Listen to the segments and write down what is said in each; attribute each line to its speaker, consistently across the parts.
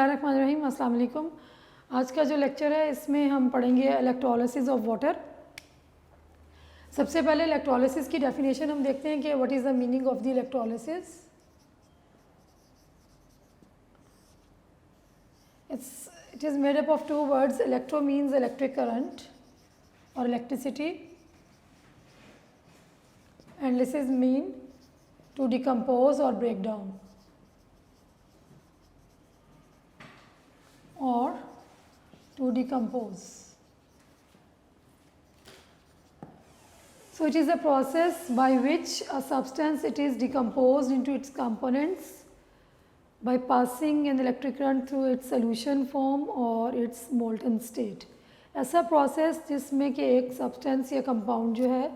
Speaker 1: बिस्मिल्लाहिर्रहमानिर्रहीम, अस्सलाम वालेकुम। आज का जो लेक्चर है इसमें हम पढ़ेंगे इलेक्ट्रोलिसिस ऑफ वाटर। सबसे पहले इलेक्ट्रोलिसिस की डेफिनेशन हम देखते हैं कि what is the meaning of the electrolysis. It is made up of two words. Electro means electric current और electricity, and lysis mean to decompose और break down or to decompose. So it is a process by which a substance it is decomposed into its components by passing an electric current through its solution form or its molten state. ऐसा process जिसमें कि एक substance या compound जो है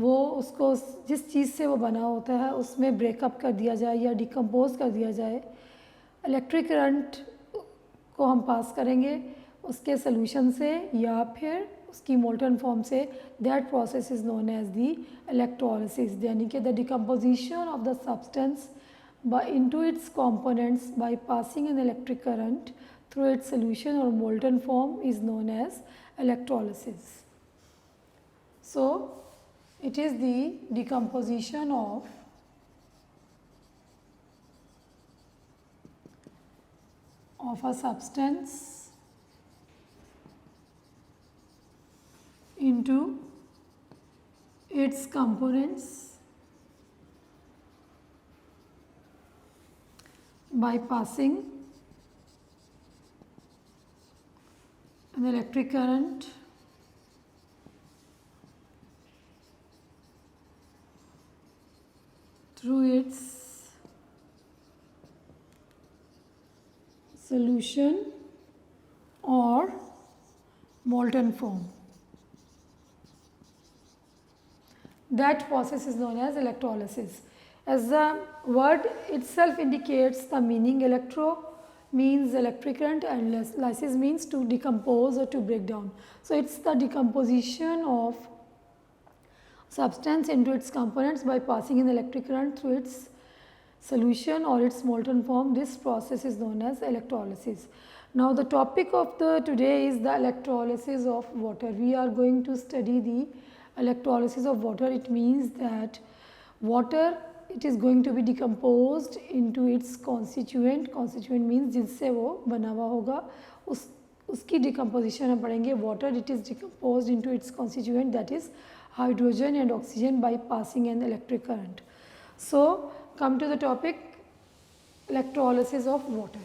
Speaker 1: वो उसको जिस चीज़ से वो बना होता है उसमें ब्रेकअप कर दिया जाए या डिकम्पोज कर दिया जाए। इलेक्ट्रिक करंट को हम पास करेंगे उसके सोल्यूशन से या फिर उसकी मोल्टन फॉर्म से। That process is known as the electrolysis, यानी कि the decomposition of the substance by into its components by passing an electric current through its solution और molten form is known as electrolysis. So it is the decomposition of a substance into its components by passing an electric current through its solution or molten form. That process is known as electrolysis. As the word itself indicates the meaning, electro means electric current and lysis means to decompose or to break down. So it's the decomposition of substance into its components by passing an electric current through its solution or its molten form. This process is known as electrolysis. Now the topic of today is the electrolysis of water. We are going to study the electrolysis of water. It means that water it is going to be decomposed into its constituent. Constituent means जिससे वो बना हुआ होगा उसकी decomposition हम पढ़ेंगे. Water it is decomposed into its constituent, that is hydrogen and oxygen, by passing an electric current. So come to the topic, electrolysis of water.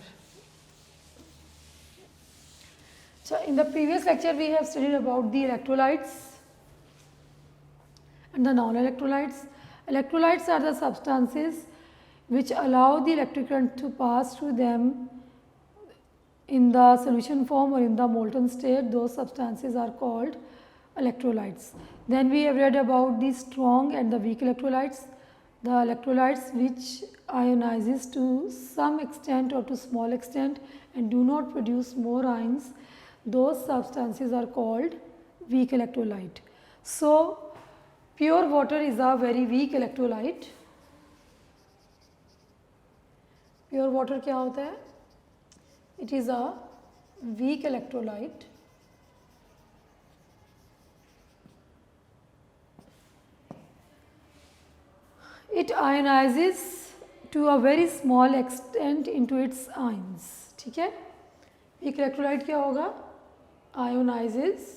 Speaker 1: So in the previous lecture we have studied about the electrolytes and the non-electrolytes. Electrolytes are the substances which allow the electric current to pass through them in the solution form or in the molten state. Those substances are called electrolytes. Then we have read about the strong and the weak electrolytes. The electrolytes which ionizes to some extent or to small extent and do not produce more ions, those substances are called weak electrolyte. So pure water is a very weak electrolyte. Pure water क्या होता है? It is a weak electrolyte. It ionizes to a very small extent into its ions. ठीक है, weak electrolyte क्या होगा? Ionizes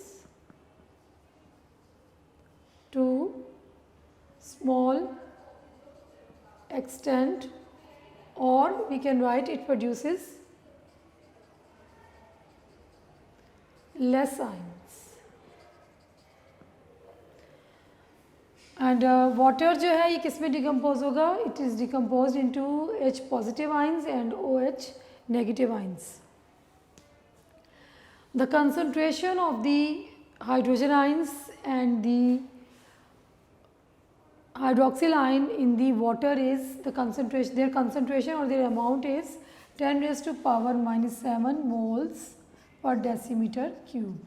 Speaker 1: to small extent, or we can write it produces less ions. And water जो है ये किस में decompose होगा? It is decompose into H positive ions and OH negative ions. The concentration of the hydrogen ions and the hydroxyl ion in the water is the concentration, their concentration और their amount is 10⁻⁻7 moles per decimetre cube.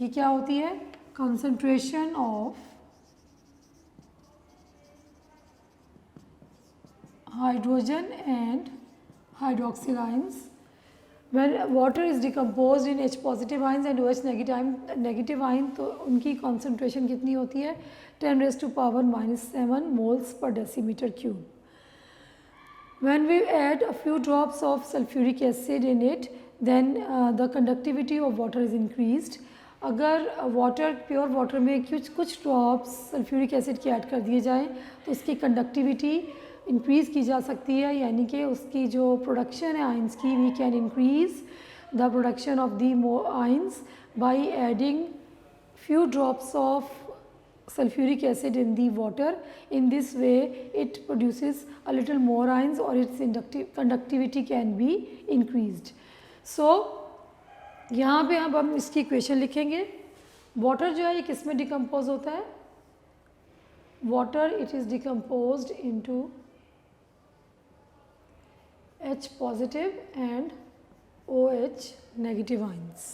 Speaker 1: ये क्या होती है? Concentration of hydrogen and hydroxyl ions. When water is decomposed in H positive ions and OH negative ion, तो उनकी concentration कितनी होती है 10 raised to power -7 moles per decimeter cube. When we add a few drops of sulfuric acid in it, then the conductivity of water is increased. अगर water pure water में कुछ drops sulphuric acid के add कर दिए जाएँ तो उसकी conductivity increase की जा सकती है, यानी कि उसकी जो प्रोडक्शन है आइंस की, we can increase the production of the ions by adding few drops of sulfuric acid in the water. In this way it produces a little more ions or its conductivity can be increased. So यहाँ पे हम इसकी equation लिखेंगे. Water जो है ये किस में डिकम्पोज होता है? Water it is decomposed into H positive and OH negative ions.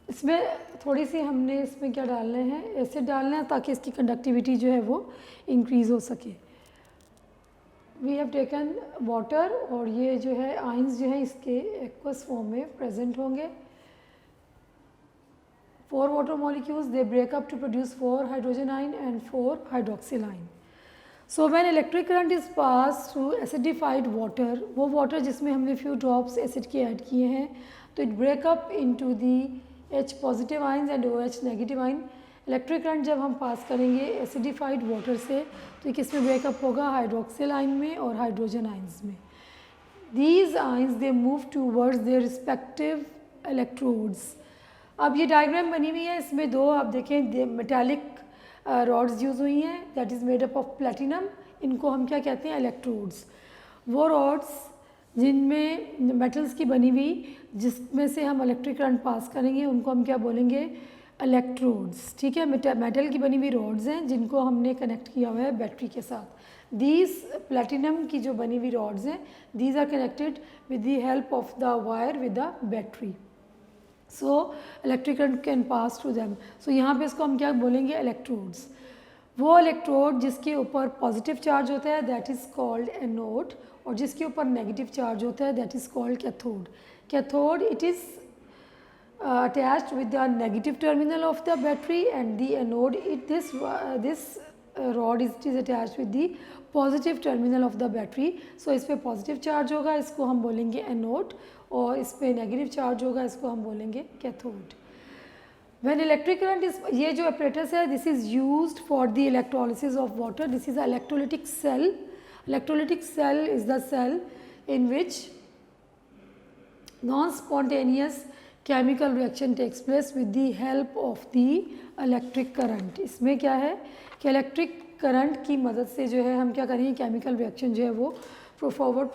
Speaker 1: इसमें थोड़ी सी हमने इसमें क्या डालने हैं, एसिड डालना है ताकि इसकी कंडक्टिविटी जो है वो इंक्रीज़ हो सके. वी हैव टेकन वाटर और ये जो है आइंस जो है इसके एक्वस फॉर्म में प्रेजेंट होंगे. 4 water molecules they break up to produce 4 hydrogen ion and 4 hydroxyl ion. So when electric current is passed through acidified water, वो water जिसमें हमने few drops acid के ऐड किए हैं, तो it break up into the H positive ions and OH negative ion. Electric current जब हम पास करेंगे एसिडिफाइड वाटर से तो ये किस में ब्रेकअप होगा? हाइड्रोक्सिल आयन में और हाइड्रोजन आयन्स में. These ions they move towards their respective electrodes. अब ये डायग्राम बनी हुई है, इसमें दो आप देखें मेटालिक रॉड्स यूज़ हुई हैं, that is made up of platinum. इनको हम क्या कहते हैं? इलेक्ट्रोड्स. वो रॉड्स जिनमें मेटल्स की बनी हुई जिसमें से हम इलेक्ट्रिक करंट पास करेंगे उनको हम क्या बोलेंगे? इलेक्ट्रोड्स. ठीक है, मेटल की बनी हुई रॉड्स हैं जिनको हमने कनेक्ट किया हुआ है बैटरी के साथ. दीज प्लेटिनम की जो बनी हुई रॉड्स हैं, these are connected with the help of the wire with the battery. So electric current can pass through them. So यहाँ पे इसको हम क्या बोलेंगे? इलेक्ट्रोड्स. वो इलेक्ट्रोड जिसके ऊपर पॉजिटिव चार्ज होता है दैट इज़ कॉल्ड एनोड, और जिसके ऊपर नेगेटिव चार्ज होता है that is called cathode. Cathode it is attached with the negative terminal of the battery, and the anode this rod is attached with the positive terminal of the battery. So इस पे positive charge होगा, इसको हम बोलेंगे anode, और इस पे negative charge होगा, इसको हम बोलेंगे cathode. When electric current is, ये जो apparatus है this is used for the electrolysis of water. This is an electrolytic cell. Electrolytic cell is the cell in which non-spontaneous chemical reaction takes place with the help of the electric current. इसमें क्या है कि electric current की मदद से जो है हम क्या करेंगे? केमिकल रिएक्शन जो है वो फॉरवर्ड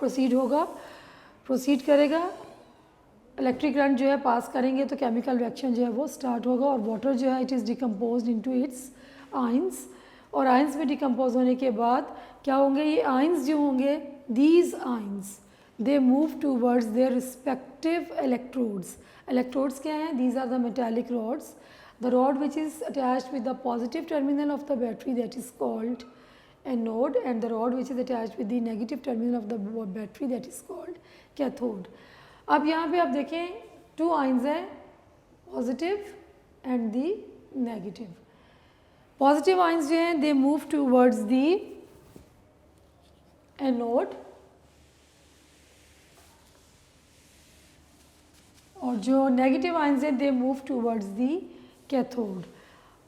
Speaker 1: प्रोसीड करेगा. इलेक्ट्रिक करंट जो है पास करेंगे तो केमिकल रिएक्शन जो है वो स्टार्ट होगा, और वाटर जो है it is decomposed into its ions. और आइंस में डिकम्पोज होने के बाद क्या होंगे? ये आइंस जो होंगे, these ions they move towards their respective electrodes. Electrodes क्या हैं? These are the metallic rods. The rod which is attached with the positive terminal of the battery that is called anode, and the rod which is attached with the negative terminal of the battery that is called cathode. अब यहाँ पे आप देखें 2 ions हैं, positive and the negative. Positive ions जो हैं they move towards the anode, और जो नेगेटिव आयंस हैं they move towards the cathode.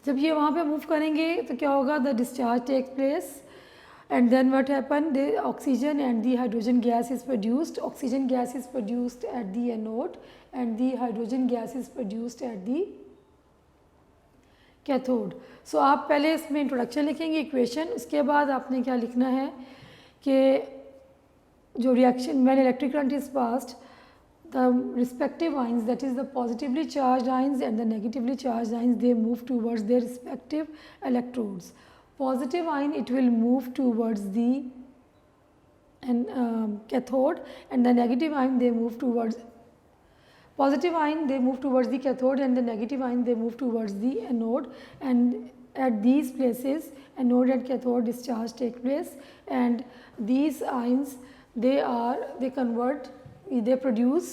Speaker 1: जब ये वहाँ पे मूव करेंगे तो क्या होगा? The discharge take place, and then what happen? The oxygen and the hydrogen gas is produced. Oxygen gas is produced at the anode and the hydrogen gas is produced at the cathode. So आप पहले इसमें introduction लिखेंगे, equation. उसके बाद आपने क्या लिखना है कि जो reaction when electric current is passed, the respective ions, that is the positively charged ions and the negatively charged ions, they move towards their respective electrodes. Positive ion it will move towards the cathode, and the negative ion they move towards positive ion they move towards the cathode and the negative ion they move towards the anode, and at these places anode and cathode discharge take place, and these ions they produce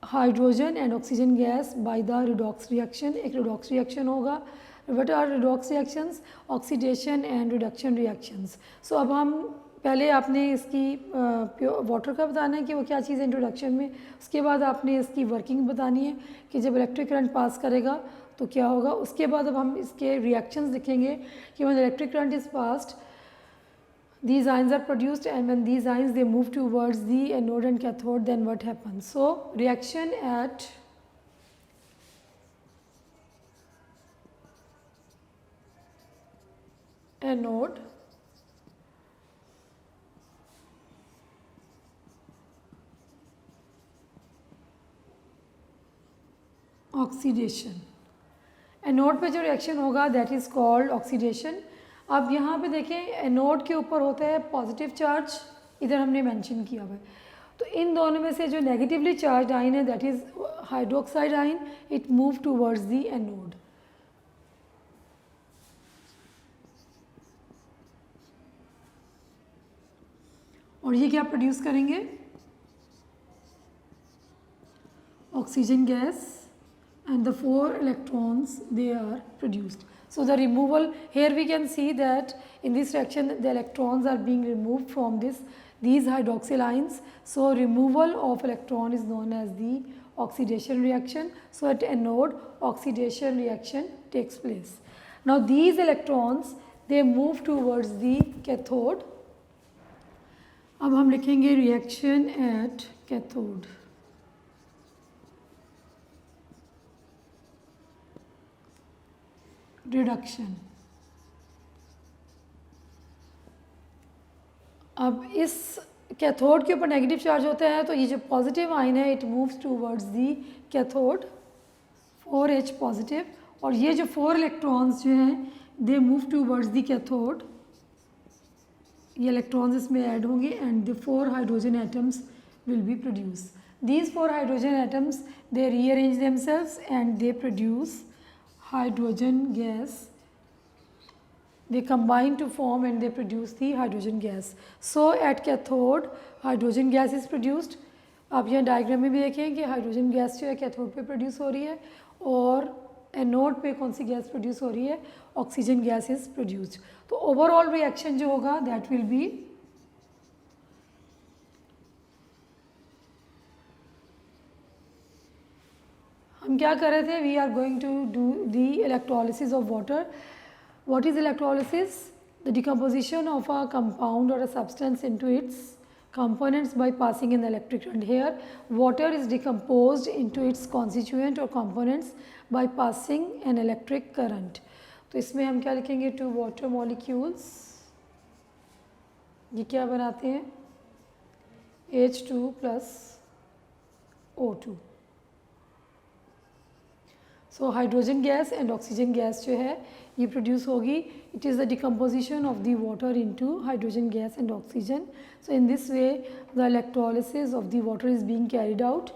Speaker 1: hydrogen and oxygen gas by the redox reaction. एक redox reaction होगा. What are redox reactions? Oxidation and reduction reactions. So अब हम पहले आपने इसकी water का बताना है कि वो क्या चीज़ है इंट्रोडक्शन में, उसके बाद आपने इसकी वर्किंग बतानी है कि जब इलेक्ट्रिक करंट पास करेगा तो क्या होगा. उसके बाद अब हम इसके रिएक्शंस लिखेंगे कि when electric current is passed these ions are produced, and when these ions they move towards the anode and cathode, then what happens? So reaction at anode oxidation. Anode पे जो रिएक्शन होगा that is called oxidation. अब यहाँ पे देखें anode के ऊपर होता है पॉजिटिव चार्ज, इधर हमने मेंशन किया हुआ है. तो इन दोनों में से जो नेगेटिवली चार्ज आयन है that is hydroxide ion, it move towards the anode. और ये क्या प्रोड्यूस करेंगे? Oxygen gas, and the 4 electrons they are produced. So the removal, here we can see that in this reaction the electrons are being removed from these hydroxyl ions. So removal of electron is known as the oxidation reaction. So at anode oxidation reaction takes place. Now these electrons they move towards the cathode. अब हम लिखेंगे reaction at cathode. Reduction. अब इस cathode के ऊपर negative charge होता है तो ये जो पॉजिटिव आयन है it moves towards the cathode 4H positive, और ये जो 4 इलेक्ट्रॉन्स जो हैं they move towards the cathode. ये इलेक्ट्रॉन्स इसमें ऐड होंगे and the 4 hydrogen atoms will be produce. These 4 hydrogen atoms they rearrange themselves and they produce hydrogen gas. They combine to form and they produce the hydrogen gas. So at cathode hydrogen gas is produced. आप यहाँ diagram में भी देखें कि hydrogen gas जो है cathode पे produce हो रही है और एनोड पे कौन सी गैस प्रोड्यूस हो रही है? Oxygen gas is produced. तो ओवरऑल रिएक्शन जो होगा दैट विल बी हम क्या कर रहे थे? We are going to do the electrolysis of water. What is electrolysis? The decomposition of a compound और a substance into its components by passing an electric current. Here water is decomposed into its constituent or components by passing an electric current. तो इसमें हम क्या लिखेंगे? 2 water molecules, ये क्या बनाते हैं? H2 plus O2. So hydrogen gas and oxygen gas जो है ये प्रोड्यूस होगी. It is the decomposition of the water into hydrogen gas and oxygen. So in this way the electrolysis of the water is being carried out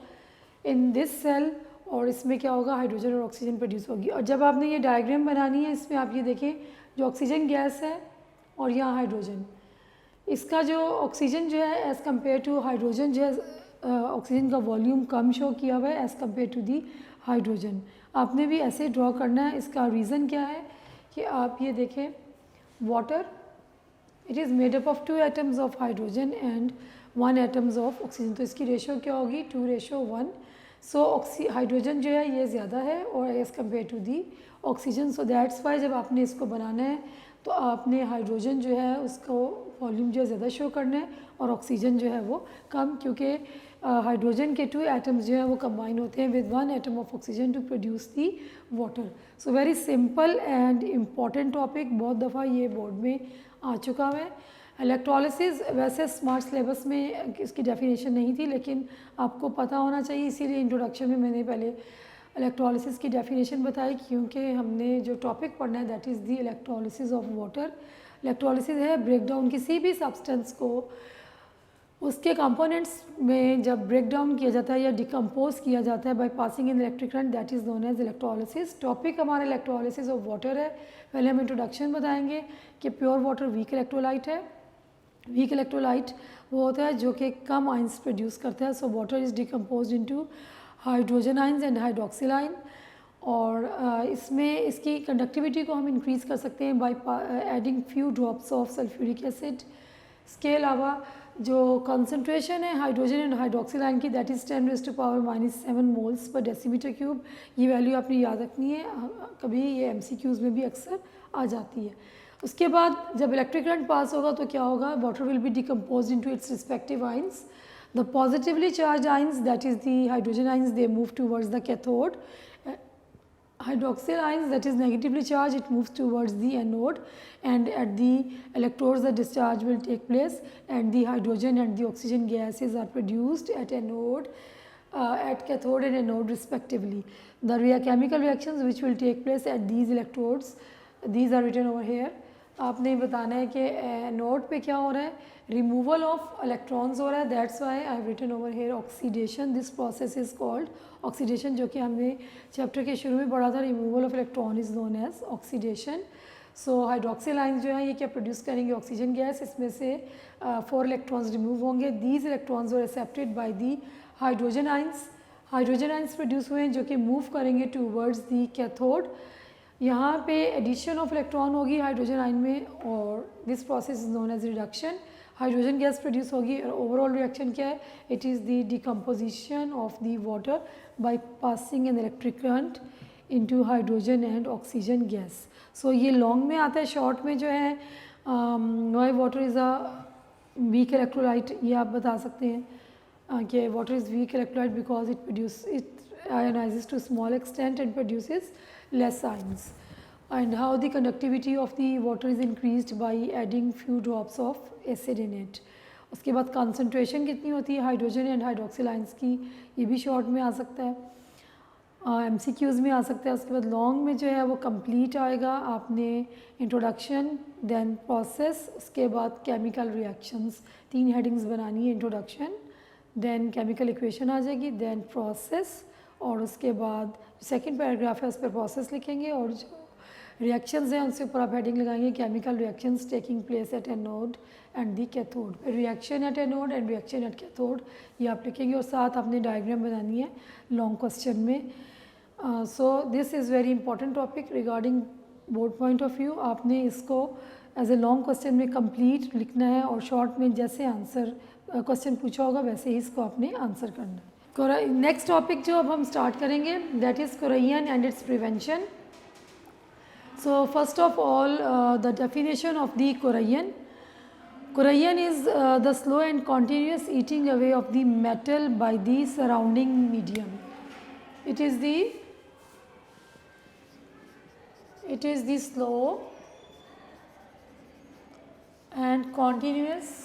Speaker 1: in this cell. और इसमें क्या होगा? Hydrogen और oxygen produce होगी. और जब आपने ये डायग्राम बनानी है इसमें आप ये देखें जो ऑक्सीजन गैस है और यहाँ हाइड्रोजन, इसका जो ऑक्सीजन जो है एज़ कम्पेयर टू हाइड्रोजन जो है ऑक्सीजन का वॉल्यूम कम शो किया हुआ है as compare to the hydrogen. आपने भी ऐसे ड्रॉ करना है. इसका रीज़न क्या है कि आप ये देखें water it is made up of 2 atoms of hydrogen and 1 atoms of oxygen. तो इसकी रेशो क्या होगी? 2:1. सो हाइड्रोजन जो है ये ज़्यादा है और as compare to the oxygen. So that's why जब आपने इसको बनाना है तो आपने हाइड्रोजन जो है उसको वॉल्यूम जो है ज़्यादा शो करना है और ऑक्सीजन जो है वो कम, क्योंकि हाइड्रोजन के 2 एटम्स जो हैं वो कंबाइन होते हैं with 1 atom of oxygen to produce the water. So very simple and important topic, बहुत दफ़ा ये बोर्ड में आ चुका है. इलेक्ट्रोलिसिस वैसे स्मार्ट सिलेबस में इसकी डेफिनेशन नहीं थी लेकिन आपको पता होना चाहिए, इसीलिए इंट्रोडक्शन में मैंने पहले इलेक्ट्रोलिसिस की डेफिनेशन बताई, क्योंकि हमने जो टॉपिक पढ़ना है that is the electrolysis of water. Electrolysis है ब्रेक डाउन किसी भी सब्सटेंस को उसके कंपोनेंट्स में जब ब्रेक डाउन किया जाता है या डिकम्पोज किया जाता है by passing in electric current, that is known as electrolysis. Topic हमारा इलेक्ट्रोलिसिस ऑफ वाटर है। पहले हम इंट्रोडक्शन बताएंगे कि प्योर वाटर वीक इलेक्ट्रोलाइट है। वीक इलेक्ट्रोलाइट वो होता है जो कि कम आइंस प्रोड्यूस करता है। So water is decompose into hydrogen ions and hydroxyl आइन, और इसमें इसकी कंडक्टिविटी को हम इंक्रीज़ कर सकते हैं bye adding few drops of sulphuric acid. इसके अलावा जो कंसनट्रेशन है हाइड्रोजन एंड हाइड्रोक्सिल आयन की, that is 10⁻⁻7 moles per decimetre cube. ये वैल्यू आपने याद रखनी है, कभी ये MCQs में भी अक्सर आ जाती है। उसके बाद जब इलेक्ट्रिक करंट पास होगा तो क्या होगा, water will be decompose into its respective ions. The positively charge ions, that is the hydrogen ions, they move towards the cathode. Hydroxyl ions, that is negatively charged, it moves towards the anode, and at the electrodes the discharge will take place, and the hydrogen and the oxygen gases are produced at anode, at cathode and anode respectively. The chemical reactions which will take place at these electrodes, these are written over here. आपने बताना है कि anode पे क्या हो रहा है, removal of electrons हो रहा है, that's why I have written over here oxidation. This process is called oxidation, जो कि हमने चैप्टर के शुरू में पढ़ा था। Removal of electron is known as oxidation. So hydroxyl ions जो है ये क्या प्रोड्यूस करेंगे, ऑक्सीजन गैस। इसमें से 4 इलेक्ट्रॉन्स रिमूव होंगे। These electrons were accepted by the hydrogen ions. Hydrogen ions produce हुए हैं जो कि मूव करेंगे टूवर्ड्स दी कैथोड। यहाँ पे एडिशन ऑफ इलेक्ट्रॉन होगी हाइड्रोजन आयन में, और this process is known as reduction. Hydrogen gas produce होगी, और ओवरऑल रिएक्शन क्या है, it is the decomposition of the water by passing an electric current into hydrogen and oxygen gas. So ये long में आता है, शॉर्ट में जो है why water is a weak electrolyte, ये आप बता सकते हैं कि water is weak electrolyte because it ionizes to small extent and produces less ions. And how the conductivity of the water is increased by adding few drops of acid in it. उसके बाद concentration कितनी होती है hydrogen and hydroxyl ions की, ये भी short में आ सकता है, MCQs में आ सकता है। उसके बाद लॉन्ग में जो है वो कंप्लीट आएगा। आपने इंट्रोडक्शन, देन प्रोसेस, उसके बाद केमिकल रिएक्शंस, 3 हेडिंग्स बनानी है। इंट्रोडक्शन, देन केमिकल इक्वेशन आ जाएगी, देन प्रोसेस, और उसके बाद सेकंड पैराग्राफ है उस पर प्रोसेस लिखेंगे, और जो रिएक्शंस हैं उनसे ऊपर आप हेडिंग लगाएंगे chemical reactions taking place at anode and the cathode. Reaction at anode and reaction at cathode ये आप लिखेंगे, और साथ आपने डायग्राम बनानी है लॉन्ग क्वेश्चन में। सो this is very important topic regarding board point of view. आपने इसको एज ए लॉन्ग क्वेश्चन में कंप्लीट लिखना है, और शॉर्ट में जैसे आंसर क्वेश्चन पूछा होगा वैसे ही इसको आपने आंसर करना है। नेक्स्ट टॉपिक जो अब हम स्टार्ट करेंगे, that is corrosion and its prevention. So first of all the definition of the corrosion. Corrosion is the slow and continuous eating away of the metal by the surrounding medium. It is the slow and continuous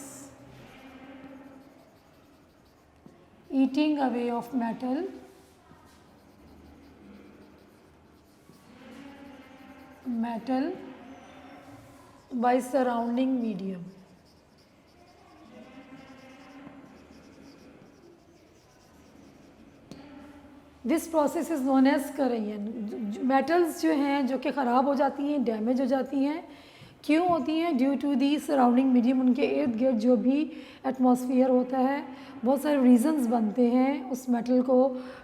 Speaker 1: eating away of metal by surrounding medium. This process is known as corrosion. Metals जो हैं जो कि ख़राब हो जाती हैं, damage हो जाती हैं, क्यों होती हैं, due to the surrounding medium. उनके इर्द गिर्द जो भी एटमॉस्फेयर होता है, बहुत सारे रीजंस बनते हैं उस मेटल को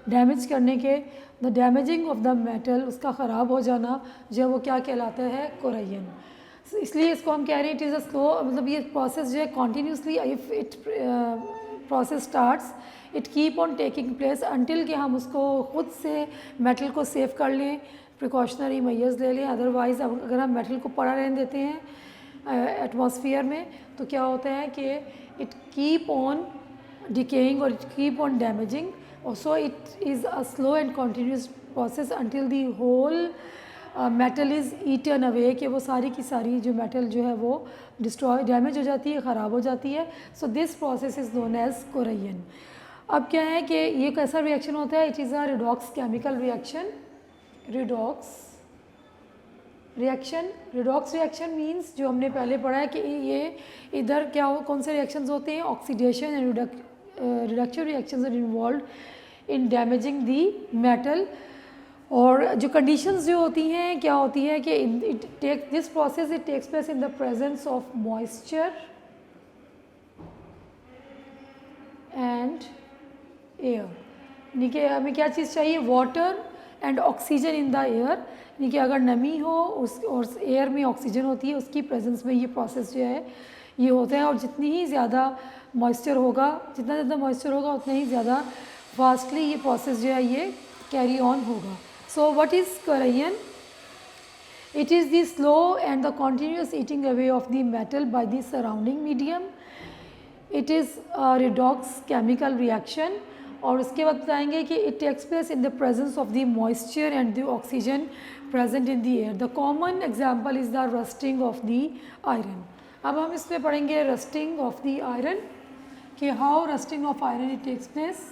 Speaker 1: डैमेज करने के। The damaging of the metal, उसका ख़राब हो जाना जो है वो क्या कहलाता है, कोराइन। इसलिए इसको हम कह रहे हैं इट इज़ अ स्लो, मतलब ये प्रोसेस जो है continuously, if it process starts it keep on taking place until कि हम उसको खुद से मेटल को सेव कर लें, प्रिकॉशनरी मेजर्स ले लें। अदरवाइज़ अगर हम मेटल को पड़ा रहने देते हैं एटमॉस्फेयर में तो क्या होता है कि इट कीप ऑन डिकेइंग और it keep on damaging. Also it is a slow and continuous process until the whole metal is eaten away, कि वो सारी की सारी जो मेटल जो है वो डिस्ट्रॉय, डैमेज हो जाती है, ख़राब हो जाती है। So this process is known as corrosion. अब क्या है कि ये कैसा रिएक्शन होता है, it is a redox chemical reaction. Reaction, redox reaction means जो हमने पहले पढ़ा है कि ये इधर क्या हो, कौन से रिएक्शंस होते हैं, oxidation and reduction reactions are involve in damaging the metal. और जो कंडीशंस जो होती हैं क्या होती है कि it take this process it takes place in the presence of moisture and air. यानी कि हमें क्या चीज़ चाहिए, water and oxygen in the air. यानी कि अगर नमी हो उस और एयर में ऑक्सीजन होती है, उसकी प्रेजेंस में ये प्रोसेस जो है ये होता है। और जितनी ही ज़्यादा मॉइस्चर होगा, जितना ज़्यादा मॉइस्चर होगा उतना ही ज़्यादा फास्टली ये प्रोसेस जो है ये कैरी ऑन होगा। So what is corrosion? It is the slow and the continuous eating away of the metal by the surrounding medium. It is a redox chemical reaction. और उसके बाद बताएंगे कि it takes place in the presence of the moisture and the oxygen present in the air. The common example is the rusting of the iron. अब हम इसमें पढ़ेंगे rusting of the iron कि how rusting of iron it takes place.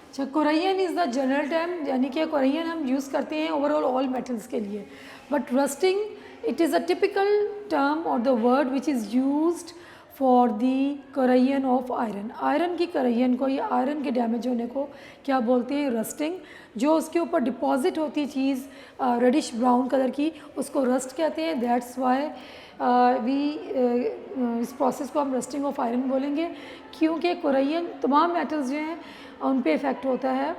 Speaker 1: अच्छा, corrosion is the general term, यानी कि corrosion हम use करते हैं ओवरऑल ऑल मेटल्स के लिए। But rusting it is a typical term और the word which is used for the corrosion of iron. Iron की corrosion को या आयरन के डैमेज होने को क्या बोलते हैं, रस्टिंग। जो उसके ऊपर डिपॉजिट होती है चीज़ रेडिश ब्राउन कलर की, उसको रस्ट कहते हैं। दैट्स वाई इस प्रोसेस को हम रस्टिंग ऑफ आयरन बोलेंगे, क्योंकि corrosion तमाम मेटल्स जो हैं उन पे इफ़ेक्ट होता है।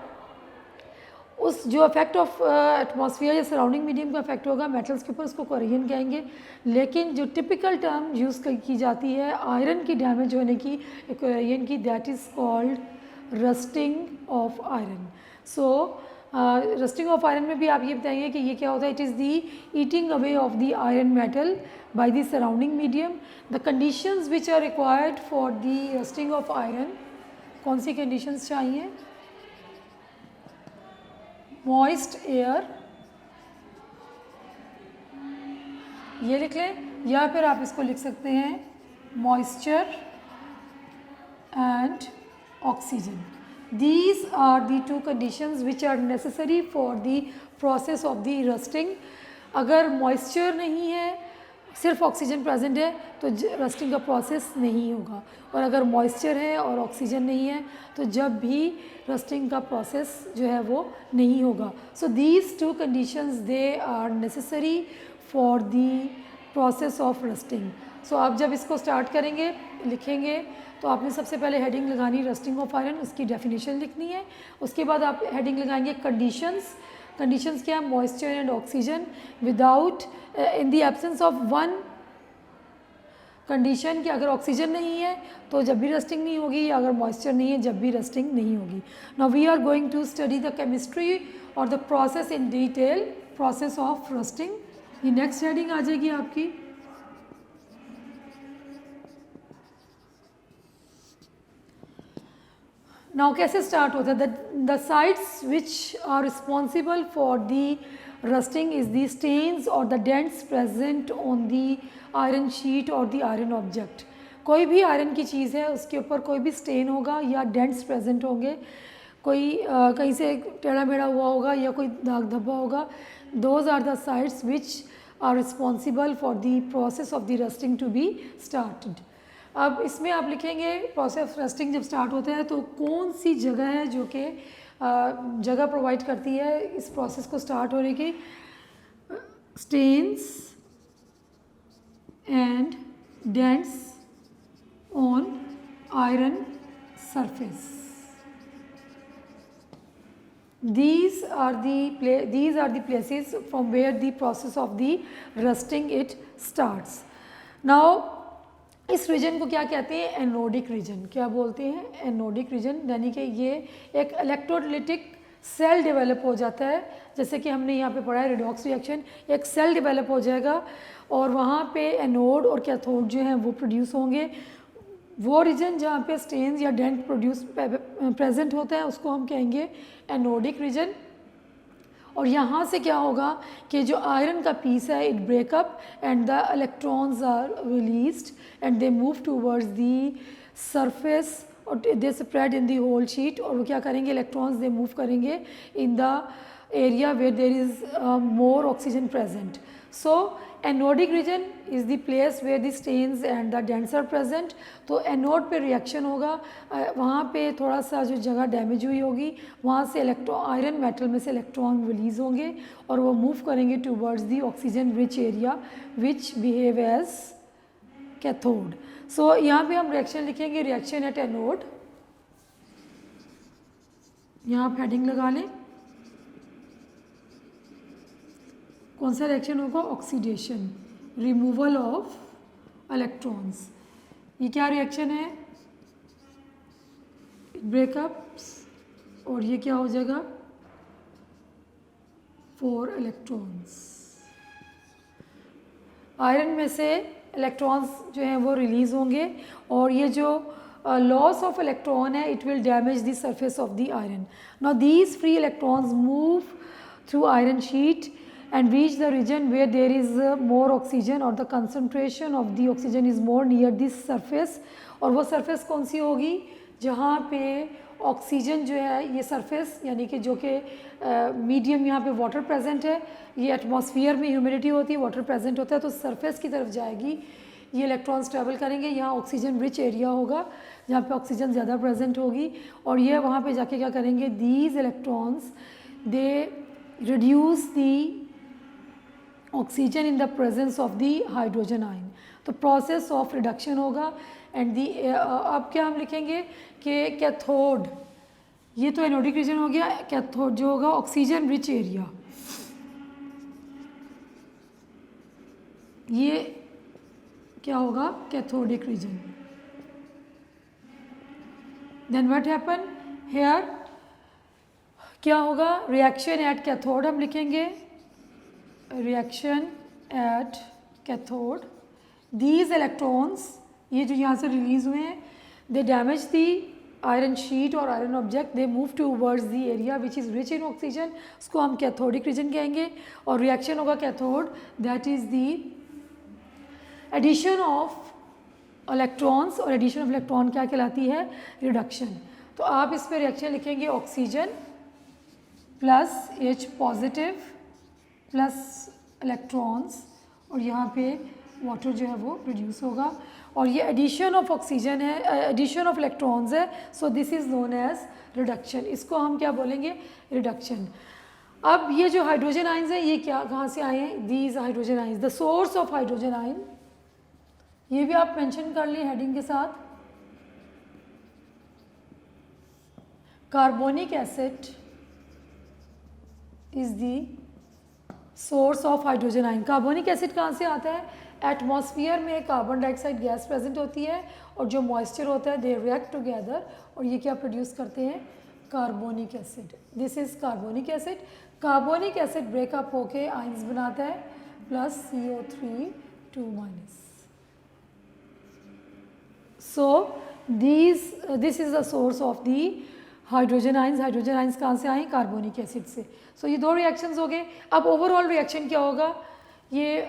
Speaker 1: उस जो इफेक्ट ऑफ एटमॉस्फेयर या सराउंडिंग मीडियम का इफेक्ट होगा मेटल्स के ऊपर, उसको corrosion कहेंगे। लेकिन जो टिपिकल टर्म यूज़ की जाती है आयरन की डैमेज होने की, corrosion की, that is called rusting of iron. So rusting of iron में भी आप ये बताएंगे कि ये क्या होता है, it is the eating away of the iron metal by the surrounding medium. The conditions which are required for the rusting of iron, कौन सी कंडीशंस चाहिए, मॉइस्ट एयर, ये लिख लें, या फिर आप इसको लिख सकते हैं moisture and oxygen. These are the two conditions which are necessary for the process of the rusting. अगर मॉइस्चर नहीं है, सिर्फ ऑक्सीजन प्रेजेंट है तो रस्टिंग का प्रोसेस नहीं होगा, और अगर मॉइस्चर है और ऑक्सीजन नहीं है तो जब भी रस्टिंग का प्रोसेस जो है वो नहीं होगा। So these two conditions they are necessary for the process of rusting. So आप जब इसको स्टार्ट करेंगे, लिखेंगे, तो आपने सबसे पहले हेडिंग लगानी रस्टिंग ऑफ आयरन, उसकी डेफिनेशन लिखनी है। उसके बाद आप हेडिंग लगाएंगे कंडीशंस। कंडीशंस क्या है, moisture and oxygen without in the absence of one condition, कि अगर ऑक्सीजन नहीं है तो जब भी रस्टिंग नहीं होगी, या अगर मॉइस्चर नहीं है जब भी रस्टिंग नहीं होगी। Now we are going to study the chemistry और the process in detail, process of rusting. ये नेक्स्ट हेडिंग आ जाएगी आपकी। नाउ कैसे स्टार्ट होता है, the sites which are responsible for the rusting is the stains और the dents present on the iron sheet और दी आयरन ऑब्जेक्ट। कोई भी आयरन की चीज़ है उसके ऊपर कोई भी स्टेन होगा या डेंट्स प्रेजेंट होंगे, कोई कहीं से टेढ़ा मेढ़ा हुआ होगा या कोई दाग धब्बा होगा। Those are the sites which are responsible for the process of the rusting to be started. अब इसमें आप लिखेंगे प्रोसेस रस्टिंग जब स्टार्ट होता है तो कौन सी जगह है जो कि जगह प्रोवाइड करती है इस प्रोसेस को स्टार्ट होने की, stains and dents on iron surface. These are the places from where the process of the rusting it starts. Now इस रीजन को क्या कहते हैं, एनोडिक रीजन। क्या बोलते हैं, एनोडिक रीजन, यानी कि ये एक इलेक्ट्रोलाइटिक सेल डेवलप हो जाता है। जैसे कि हमने यहाँ पे पढ़ा है रिडॉक्स रिएक्शन, एक सेल डेवलप हो जाएगा और वहाँ पे एनोड और कैथोड जो हैं वो प्रोड्यूस होंगे। वो रीजन जहाँ पे स्टेन्स या डेंट प्रेजेंट होता है उसको हम कहेंगे एनोडिक रीजन। और यहाँ से क्या होगा कि जो आयरन का पीस है it break up and the electrons are released and they move towards the surface और they spread in the whole sheet. और वो क्या करेंगे, इलेक्ट्रॉन्स दे मूव करेंगे in the area where there is more oxygen present. So anodic region is the place where the stains and the dents are present. तो anode पे reaction होगा, वहाँ पे थोड़ा सा जो जगह डैमेज हुई होगी वहाँ से आयरन मेटल में से इलेक्ट्रॉन रिलीज होंगे और वो मूव करेंगे towards the oxygen rich area which behave as cathode. So यहाँ पे हम रिएक्शन लिखेंगे, रिएक्शन एट एनोड. यहाँ आप हेडिंग लगा लें. कौन सा रिएक्शन होगा? Oxidation, removal of electrons. ये क्या रिएक्शन है? ब्रेकअप्स. और ये क्या हो जाएगा? 4 इलेक्ट्रॉन्स. आयरन में से इलेक्ट्रॉन्स जो हैं वो रिलीज होंगे और ये जो लॉस ऑफ इलेक्ट्रॉन है it will damage the surface of the iron. Now these free electrons move through iron sheet and reach the region where there is more oxygen or the concentration of the oxygen is more near this surface. और वो surface कौन सी होगी? जहाँ पे oxygen जो है ये surface यानी कि जो कि मीडियम यहाँ पे वाटर प्रेजेंट है, ये एटमॉस्फेयर में ह्यूमिडिटी होती है, वाटर प्रेजेंट होता है, तो सरफेस की तरफ जाएगी, ये इलेक्ट्रॉन्स ट्रैवल करेंगे. यहाँ ऑक्सीजन रिच एरिया होगा जहाँ पे ऑक्सीजन ज़्यादा प्रेजेंट होगी और ये वहाँ पे जाके क्या करेंगे? These electrons they reduce the oxygen in the presence of the hydrogen ion. तो प्रोसेस ऑफ रिडक्शन होगा एंड दी. अब क्या हम लिखेंगे कि कैथोड, ये तो एनोडिक रीजन हो गया. कैथोड जो होगा ऑक्सीजन रिच एरिया, ये क्या होगा? Cathodic region. Then what happen here? क्या होगा? रिएक्शन एट कैथोड हम लिखेंगे. Reaction at cathode. These electrons, ये जो यहाँ से रिलीज हुए हैं, they damage the iron sheet और iron object, they move towards the area which is rich in oxygen, उसको हम कैथोडिक रीजन कहेंगे. और रिएक्शन होगा cathode, that is the addition of electrons. और एडिशन ऑफ इलेक्ट्रॉन क्या कहलाती है? रिडक्शन. तो आप इस पर रिएक्शन लिखेंगे oxygen plus H positive plus electrons और यहाँ पे वाटर जो है वो प्रोड्यूस होगा. और ये एडिशन ऑफ ऑक्सीजन है, एडिशन ऑफ इलेक्ट्रॉन्स है. So this is known as reduction. इसको हम क्या बोलेंगे? रिडक्शन. अब ये जो हाइड्रोजन आयंस हैं ये क्या कहाँ से आए हैं? These hydrogen ions, the source of hydrogen ion, ये भी आप मेंशन कर लिए हेडिंग के साथ. Carbonic acid is the source of hydrogen ion. Carbonic acid कहाँ से आता है? एटमॉस्फेयर में कार्बन डाइऑक्साइड गैस प्रेजेंट होती है और जो मॉइस्चर होता है दे रिएक्ट टुगेदर और ये क्या प्रोड्यूस करते हैं? Carbonic acid. This is carbonic acid. Carbonic acid breakup होके आयंस बनाता है plus CO3 2-. So this is the source of the hydrogen ions. Hydrogen ions कहाँ से आए? कार्बोनिक एसिड से. सो ये दो रिएक्शंस हो गए. अब ओवरऑल रिएक्शन क्या होगा? ये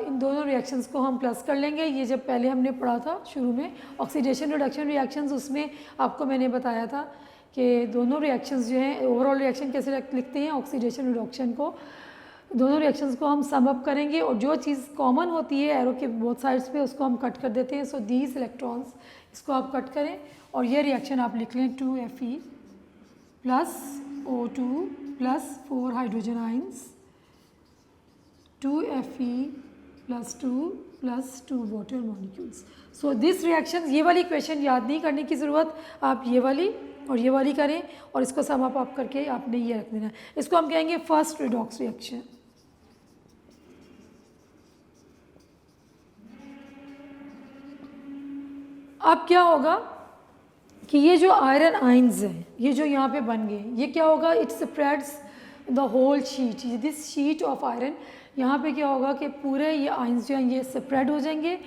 Speaker 1: इन दोनों रिएक्शंस को हम प्लस कर लेंगे. ये जब पहले हमने पढ़ा था शुरू में ऑक्सीडेशन रिडक्शन रिएक्शंस, उसमें आपको मैंने बताया था कि दोनों रिएक्शंस जो हैं ओवरऑल रिएक्शन कैसे लिखते हैं ऑक्सीडेशन रिडक्शन को. दोनों रिएक्शंस को हम सम अप करेंगे और जो चीज़ कॉमन होती है एरो के बोथ साइड्स पे उसको हम कट कर देते हैं. सो दीज इलेक्ट्रॉन्स, इसको आप कट करें और ये रिएक्शन आप लिख लें 2Fe plus O2 plus 4 hydrogen ions, 2Fe plus 2 plus 2 water molecules. So this reaction, ये वाली इक्वेशन याद नहीं करने की ज़रूरत, आप ये वाली और ये वाली करें और इसको सम अप करके आपने ये रख देना. इसको हम कहेंगे फर्स्ट रिडॉक्स रिएक्शन. अब क्या होगा कि ये जो आयरन आइंस हैं ये जो यहाँ पे बन गए, ये क्या होगा? It spreads the whole sheet, this sheet of iron. यहाँ पे क्या होगा कि पूरे ये आइंस जो हैं ये स्प्रेड हो जाएंगे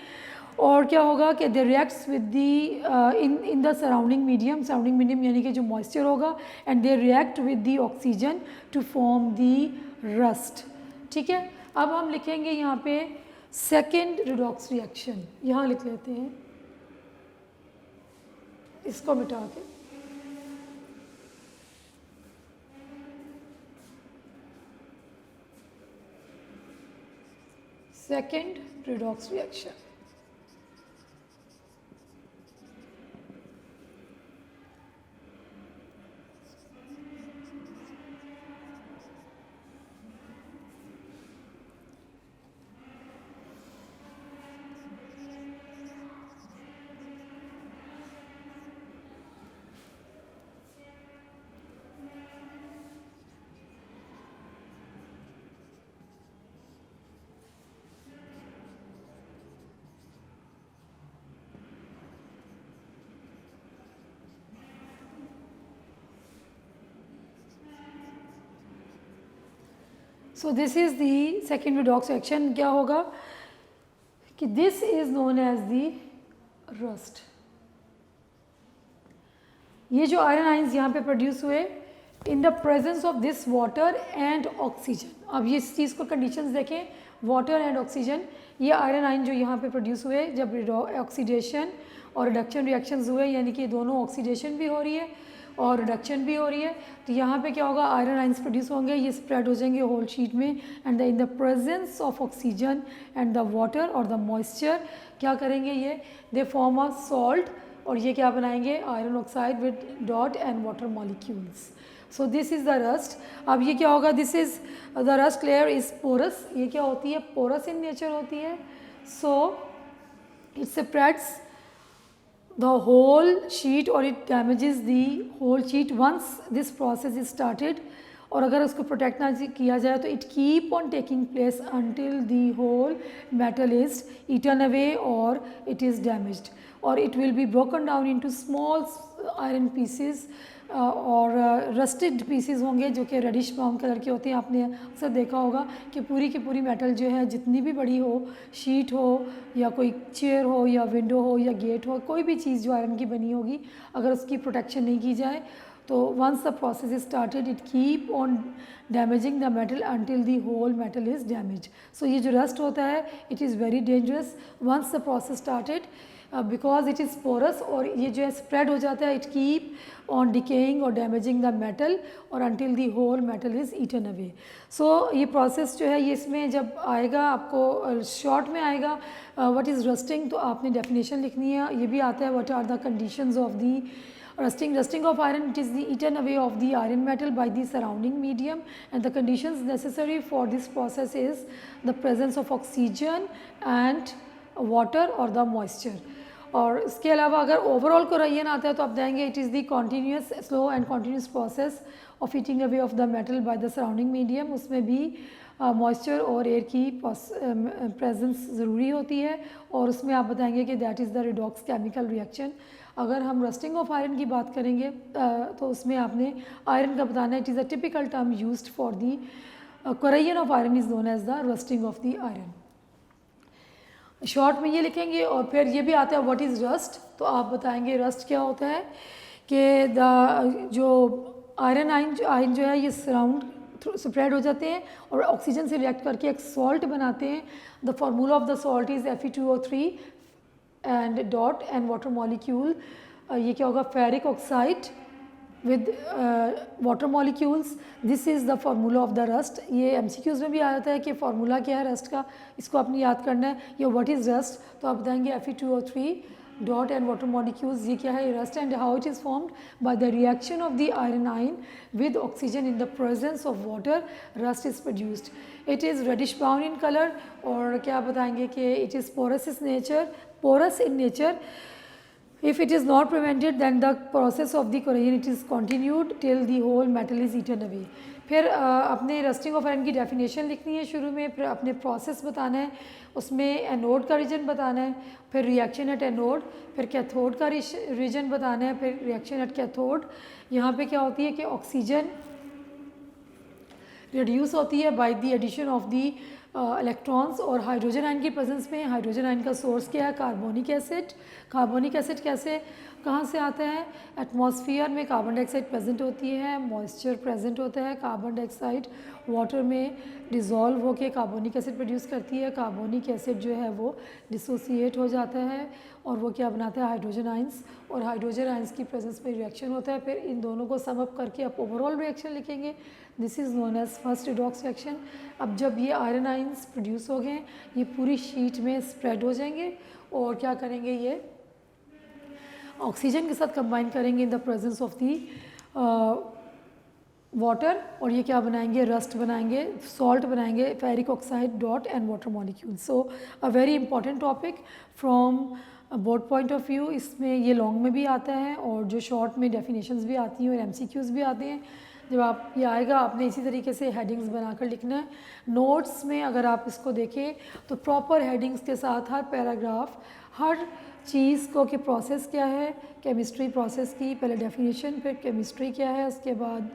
Speaker 1: और क्या होगा कि they reacts with the in the surrounding medium. Surrounding medium यानी कि जो मॉइस्चर होगा and they react with the oxygen to form the rust. ठीक है. अब हम लिखेंगे यहाँ पे सेकेंड रिडॉक्स रिएक्शन. यहाँ लिख लेते हैं, इसको मिटा के. second redox reaction. So this is the second redox reaction. क्या होगा कि this is known as the rust. ये जो आयरन आइंस यहाँ पे प्रोड्यूस हुए इन the presence of this water and oxygen. अब ये इस चीज़ को कंडीशंस देखें, वाटर एंड ऑक्सीजन. ये आयरन आइन जो यहाँ पे प्रोड्यूस हुए जब ऑक्सीडेशन और रिडक्शन रिएक्शंस हुए, यानी कि दोनों ऑक्सीडेशन भी हो रही है और रिडक्शन भी हो रही है, तो यहाँ पे क्या होगा, आयरन आइंस प्रोड्यूस होंगे, ये स्प्रेड हो जाएंगे होल शीट में. And in the presence of oxygen and the water और द मॉइस्चर क्या करेंगे, ये दे फॉर्म अ सॉल्ट. और ये क्या बनाएंगे, iron oxide with dot and water molecules. So this is the rust. अब ये क्या होगा, this is the rust layer is porous. ये क्या होती है, पोरस इन नेचर होती है. सो इट स्प्रेड्स the whole sheet or it damages the whole sheet once this process is started. और अगर उसको प्रोटेक्ट ना किया जाए तो it keep on taking place until the whole metal is eaten away or it is damaged, or it will be broken down into small iron pieces और rusted PCs होंगे जो कि रेडिश ब्राउन कलर के होते हैं. आपने अक्सर देखा होगा कि पूरी की पूरी मेटल जो है जितनी भी बड़ी हो, शीट हो या कोई चेयर हो या विंडो हो या गेट हो, कोई भी चीज़ जो आयरन की बनी होगी, अगर उसकी प्रोटेक्शन नहीं की जाए तो once the process is started it keep on damaging the metal until the whole metal is damage. So ये जो रस्ट होता है it is very dangerous once the process started because it is porous. और ये जो है spread हो जाता है, इट कीप ऑन डिकेइंग और डैमेजिंग द मेटल और until the whole metal is eaten away. So ये प्रोसेस जो है ये इसमें जब आएगा आपको शॉर्ट में आएगा व्हाट इज़ रस्टिंग, तो आपने डेफिनेशन लिखनी है. ये भी आता है what are the conditions of the rusting of iron. It is the eaten away of the iron metal by the surrounding medium, and the conditions necessary for this process is the presence of oxygen and water or the moisture. और इसके अलावा अगर overall Quervain आता है तो आप देंगे it is the continuous slow and continuous process of eating away of the metal by the surrounding medium. उसमें भी मॉइस्चर और एयर की प्रेजेंस ज़रूरी होती है. और उसमें आप बताएंगे कि that is the redox chemical reaction. अगर हम रस्टिंग ऑफ आयरन की बात करेंगे तो उसमें आपने आयरन का बताना है. It is a typical term used for the corrosion of iron is known as the rusting of the iron. Short में ये लिखेंगे. और फिर ये भी आता है व्हाट इज़ रस्ट, तो आप बताएंगे रस्ट क्या होता है कि द जो आयरन आयन जो है ये सराउंड स्प्रेड हो जाते हैं और ऑक्सीजन से रिएक्ट करके एक सॉल्ट बनाते हैं. The formula of the salt is Fe2O3 and dot and water molecule. ये क्या होगा, ferric oxide with water molecules. This is the formula of the rust. ये MCQs में भी आ जाता है कि फार्मूला क्या है रस्ट का, इसको आपने याद करना है. ये व्हाट इज़ रस्ट, तो आप बताएंगे Fe2O3 dot and water molecules. ये क्या है rust and how it is formed by the reaction of the iron ion with oxygen in the presence of water. Rust is produced. It is reddish brown in colour. और क्या बताएंगे कि it is porous in nature. If it is not prevented then the process of the corrosion it is continued till the whole metal is eaten away. फिर अपने rusting of iron की definition लिखनी है शुरू में. फिर अपने प्रोसेस बताना है, उसमें एनोड का रीजन बताना है, फिर रिएक्शन एट एनोड, फिर कैथोड का रीजन बताना है, फिर रिएक्शन एट कैथोड. यहाँ पे क्या होती है कि ऑक्सीजन रिड्यूस होती है by the addition of the electrons. और हाइड्रोजन आयन की प्रेजेंस में हाइड्रोजन आयन का सोर्स क्या है, कार्बोनिक एसिड. कार्बोनिक एसिड कैसे कहाँ से आता है, एटमॉस्फेयर में कार्बन डाइऑक्साइड प्रेजेंट होती है, मॉइस्चर प्रेजेंट होता है. कार्बन डाइऑक्साइड वाटर में डिज़ोल्व होकर कार्बोनिक एसिड प्रोड्यूस करती है. कार्बोनिक एसिड जो है वो डिसोसिएट हो जाता है और वो क्या बनाता है, हाइड्रोजन आयंस, और हाइड्रोजन आयंस की प्रेजेंस में रिएक्शन होता है। फिर इन दोनों को सम अप करके आप ओवरऑल रिएक्शन लिखेंगे, this is known as first redox reaction. अब जब ये आयरन आयंस प्रोड्यूस हो गए, ये पूरी शीट में स्प्रेड हो जाएंगे और क्या करेंगे, ये ऑक्सीजन के साथ कंबाइन करेंगे in the presence of the water, और ये क्या बनाएंगे, रस्ट बनाएंगे, सॉल्ट बनाएंगे, ferric oxide dot and water molecule. So a very important topic from board point of view. इसमें ये लॉन्ग में भी आता है और जो शॉर्ट में डेफिनेशंस भी आती हैं और एमसीक्यूज भी आते हैं। जब आप ये आएगा आपने इसी तरीके से हेडिंग्स बनाकर लिखना है। नोट्स में अगर आप इसको देखें तो प्रॉपर हेडिंग्स के साथ हर पैराग्राफ, हर चीज़ को कि प्रोसेस क्या है, केमिस्ट्री प्रोसेस की पहले डेफिनेशन, फिर केमिस्ट्री क्या है, उसके बाद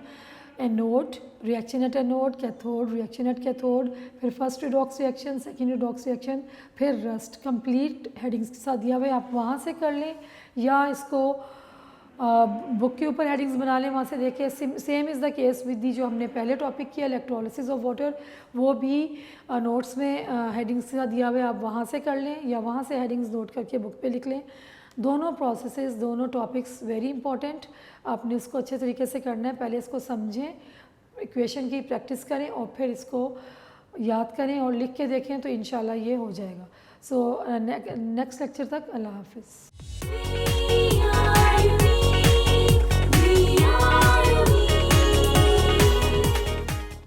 Speaker 1: anode, reaction at anode, cathode, reaction at cathode, फिर first redox reaction, second redox reaction, फिर रस्ट, कंप्लीट हेडिंग्स के साथ दिया हुआ है। आप वहाँ से कर लें या इसको बुक के ऊपर हेडिंग्स बना लें, वहाँ से देखें। Same is the case with the जो हमने पहले टॉपिक किया इलेक्ट्रोलिसिस ऑफ वाटर, वो भी नोट्स में हेडिंग्स के साथ दिया हुआ है, आप वहाँ से कर लें या वहाँ से हेडिंग्स नोट करके बुक पे लिख लें। दोनों प्रोसेसेस, दोनों टॉपिक्स वेरी इंपॉर्टेंट, आपने इसको अच्छे तरीके से करना है। पहले इसको समझें, इक्वेशन की प्रैक्टिस करें और फिर इसको याद करें और लिख के देखें तो इंशाल्लाह ये हो जाएगा। सो नेक्स्ट लेक्चर तक अल्लाह हाफिज़।